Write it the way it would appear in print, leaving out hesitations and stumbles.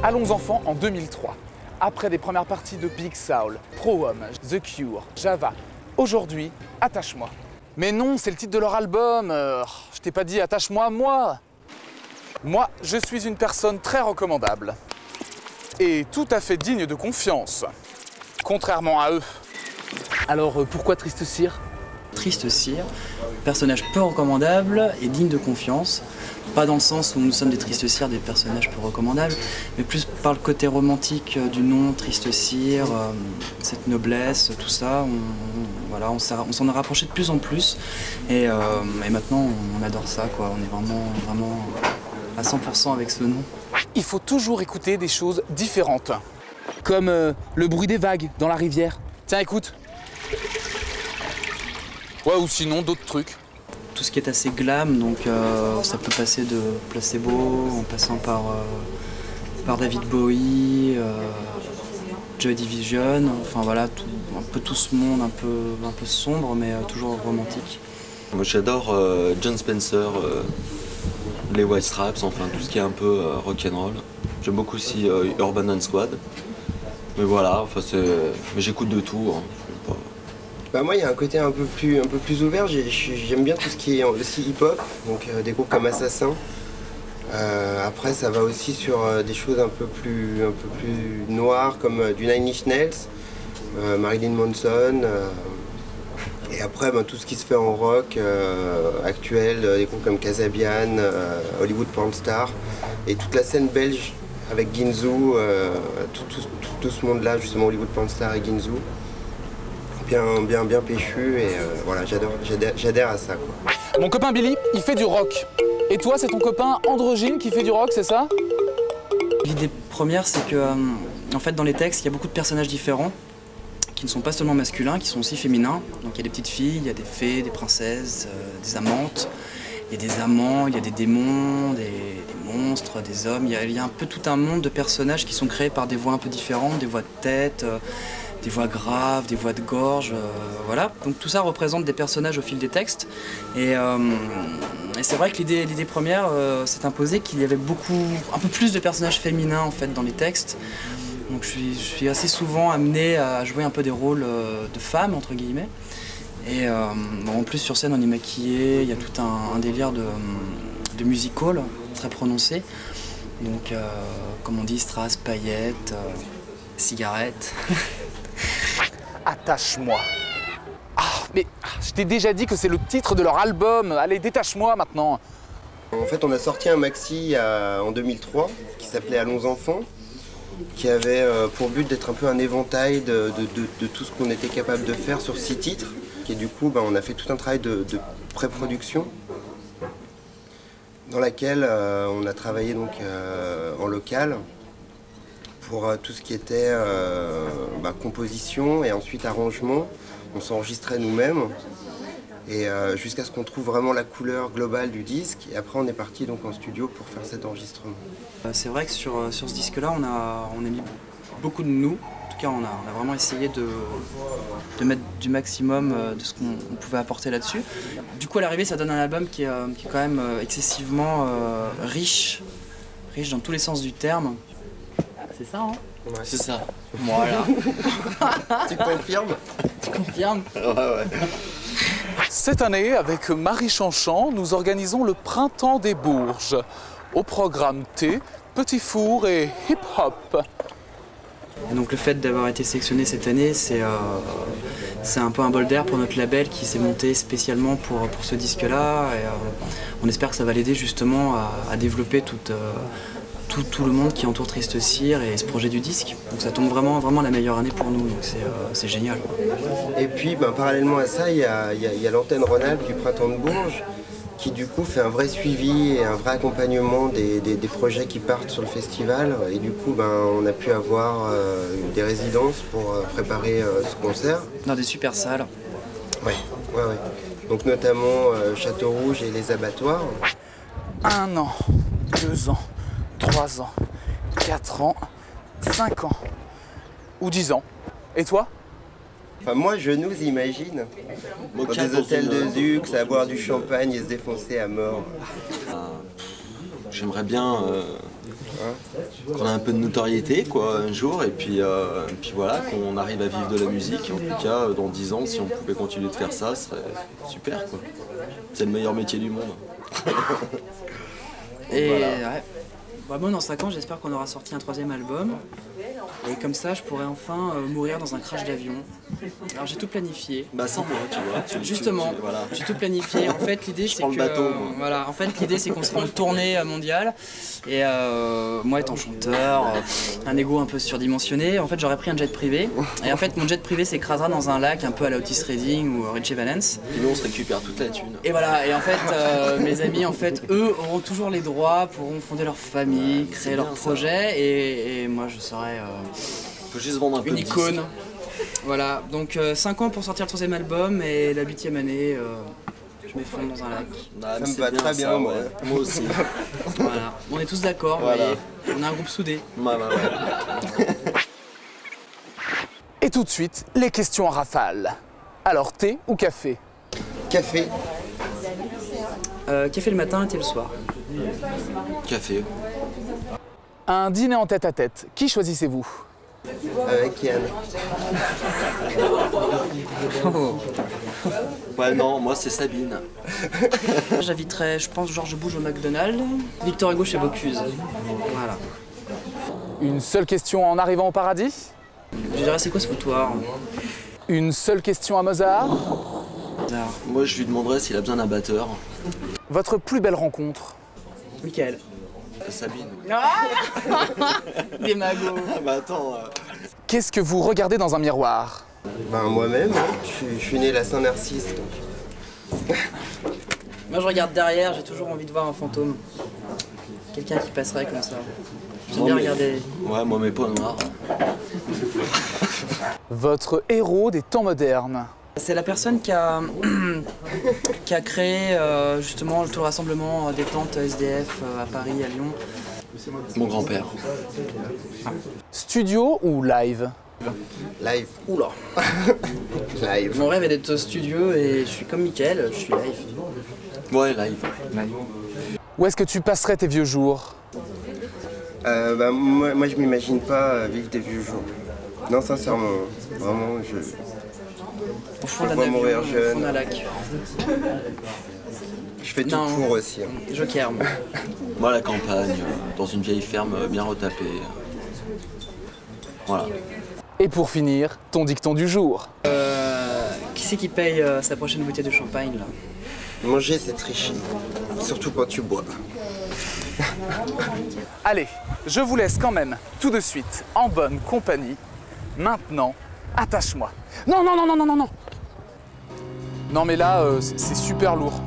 Allons enfants en 2003. Après des premières parties de Big Soul, Pro Homme, The Cure, Java, aujourd'hui, Attache-moi. Mais non, c'est le titre de leur album. Je t'ai pas dit Attache-moi, moi. Moi, je suis une personne très recommandable. Et tout à fait digne de confiance. Contrairement à eux. Alors, pourquoi Triste Cire? Triste Cire, personnage peu recommandable et digne de confiance. Pas dans le sens où nous sommes des Tristes Cire, des personnages peu recommandables, mais plus par le côté romantique du nom, Triste Cire, cette noblesse, tout ça. Voilà, on s'en a rapproché de plus en plus et maintenant on adore ça, quoi. On est vraiment à 100% avec ce nom. Il faut toujours écouter des choses différentes. Comme le bruit des vagues dans la rivière. Tiens, écoute. Ouais, ou sinon d'autres trucs. Tout ce qui est assez glam, donc ça peut passer de Placebo en passant par David Bowie, Joy Division, enfin voilà, un peu tout ce monde un peu sombre mais toujours romantique. Moi j'adore John Spencer, les White Stripes, enfin tout ce qui est un peu rock'n'roll. J'aime beaucoup aussi Urban and Squad. Mais voilà, enfin mais j'écoute de tout. Hein. Bah moi il y a un côté un peu plus ouvert, j'aime bien tout ce qui est aussi hip-hop, donc des groupes comme Assassin. Après ça va aussi sur des choses un peu plus noires comme du Nine Inch Nails, Marilyn Manson. Et après tout ce qui se fait en rock actuel, des groupes comme Kasabian, Hollywood Pornstar et toute la scène belge avec Ginzu, tout ce monde-là justement, Hollywood Pornstar et Ginzu. Bien péchu et voilà, j'adhère à ça, quoi. Mon copain Billy, il fait du rock. Et toi, c'est ton copain Androgyne qui fait du rock, c'est ça? L'idée première, c'est que en fait, dans les textes, il y a beaucoup de personnages différents qui ne sont pas seulement masculins, qui sont aussi féminins. Donc il y a des petites filles, il y a des fées, des princesses, des amantes, il y a des amants, il y a des démons, des monstres, des hommes. Il y a un peu tout un monde de personnages qui sont créés par des voix un peu différentes, des voix de tête, des voix graves, des voix de gorge, voilà. Donc tout ça représente des personnages au fil des textes. Et c'est vrai que l'idée première s'est imposée qu'il y avait un peu plus de personnages féminins en fait dans les textes. Donc je suis assez souvent amené à jouer un peu des rôles de femmes entre guillemets. Et en plus sur scène on est maquillé, il y a tout un délire de musical très prononcé. Donc comme on dit, strass, paillettes, cigarettes. Attache-moi. Ah, mais je t'ai déjà dit que c'est le titre de leur album. Allez, détache-moi maintenant. En fait, on a sorti un maxi en 2003 qui s'appelait Allons enfants, qui avait pour but d'être un peu un éventail de tout ce qu'on était capable de faire sur 6 titres. Et du coup, on a fait tout un travail de pré-production dans laquelle on a travaillé donc, en local pour tout ce qui était composition et ensuite arrangement. On s'enregistrait nous-mêmes et jusqu'à ce qu'on trouve vraiment la couleur globale du disque. Et après on est parti donc en studio pour faire cet enregistrement. C'est vrai que sur ce disque-là, on a mis beaucoup de nous. En tout cas, on a vraiment essayé de mettre du maximum de ce qu'on pouvait apporter là-dessus. Du coup, à l'arrivée, ça donne un album qui est quand même excessivement riche dans tous les sens du terme. C'est ça, hein? Ouais. C'est ça. Voilà. Tu confirmes? Tu confirmes? Ouais. Cette année, avec Marie Chanchan, nous organisons le Printemps des Bourges. Au programme thé, petit four et hip-hop. Et donc le fait d'avoir été sélectionné cette année, c'est un peu un bol d'air pour notre label qui s'est monté spécialement pour ce disque-là. Et on espère que ça va l'aider justement à développer tout le monde qui entoure Triste Cire et ce projet du disque. Donc ça tombe vraiment la meilleure année pour nous, donc c'est génial. Et puis parallèlement à ça, il y a l'antenne Rhône-Alpes du Printemps de Bourges qui du coup fait un vrai suivi et un vrai accompagnement des projets qui partent sur le festival. Et du coup, on a pu avoir des résidences pour préparer ce concert. Dans des super salles. Ouais. Donc notamment Château Rouge et les abattoirs. 1 an, 2 ans, 3 ans, 4 ans, 5 ans ou 10 ans. Et toi? Enfin, moi, je nous imagine dans des hôtels de luxe, à boire du champagne et se défoncer à mort. J'aimerais bien qu'on a un peu de notoriété quoi, un jour, et puis voilà, qu'on arrive à vivre de la musique. En tout cas, dans 10 ans, si on pouvait continuer de faire ça, ce serait super quoi. C'est le meilleur métier du monde. Et Voilà. ouais. Bah, moi, dans 5 ans, j'espère qu'on aura sorti un 3e album. Et comme ça, je pourrais enfin mourir dans un crash d'avion. Alors j'ai tout planifié. Bah sans moi, tu vois. Justement, voilà. j'ai tout planifié. En fait, l'idée c'est prends le que bateau, moi. voilà, en fait, l'idée c'est qu'on sera en tournée mondiale. Et moi, étant chanteur, un ego un peu surdimensionné, en fait, j'aurais pris un jet privé. Et en fait, mon jet privé s'écrasera dans un lac un peu à la Otis Redding ou Richie Valens. Et nous, on se récupère toute la thune. Et voilà. Et en fait, mes amis, en fait, eux auront toujours les droits, pourront fonder leur famille, créer leur projet. Et moi, je serai Faut juste vendre un peu une de icône. disques. Voilà, donc 5 ans pour sortir le 3e album et la 8e année, je m'effondre dans un lac. Ah, Ça mais me c'est va bien, très ça, bien, moi. ouais. Moi aussi. Voilà, on est tous d'accord, Voilà. vous voyez, on a un groupe soudé. Ouais. Et tout de suite, les questions en rafale. Alors, thé ou café? Café, Café le matin et thé le soir. Café. Un dîner en tête-à-tête, qui choisissez-vous? avec Yann. Ouais, non, moi c'est Sabine. J'inviterais, je pense, Georges Bouge au McDonald's, Victor Hugo chez Bocuse. Voilà. Une seule question en arrivant au paradis? Je dirais, c'est quoi ce foutoir? Une seule question à Mozart? Bizarre. Moi je lui demanderais s'il a besoin d'un batteur. Votre plus belle rencontre? Michael. Sabine. Des magots. Ah bah attends. Qu'est-ce que vous regardez dans un miroir? Ben, moi-même, hein. Je suis né la Saint-Narcisse. Moi, je regarde derrière, j'ai toujours envie de voir un fantôme. Quelqu'un qui passerait comme ça. J'aime bien regarder. Ouais, moi mes peaux noires. Votre héros des temps modernes? C'est la personne qui a, qui a créé justement tout le rassemblement des tentes SDF à Paris, à Lyon. Mon grand-père. Studio ou live? Live. Oula. Live. Mon rêve est d'être studio et je suis comme Mickaël, je suis live. Ouais, live. Où est-ce que tu passerais tes vieux jours? Ben, moi, je m'imagine pas vivre des vieux jours. Non, sincèrement, vraiment, Au fond d'un vois avion, mourir au fond jeune. d'un lac. je fais tout Non. pour aussi. Hein. Joker. moi. Moi à la campagne, dans une vieille ferme bien retapée. Voilà. Et pour finir, ton dicton du jour. Qui c'est qui paye sa prochaine bouteille de champagne là? Manger, c'est tricher. Surtout quand tu bois. Allez, je vous laisse quand même tout de suite en bonne compagnie. Maintenant, attache-moi. Non, non, non, non, non, non, non. Non mais là, c'est super lourd.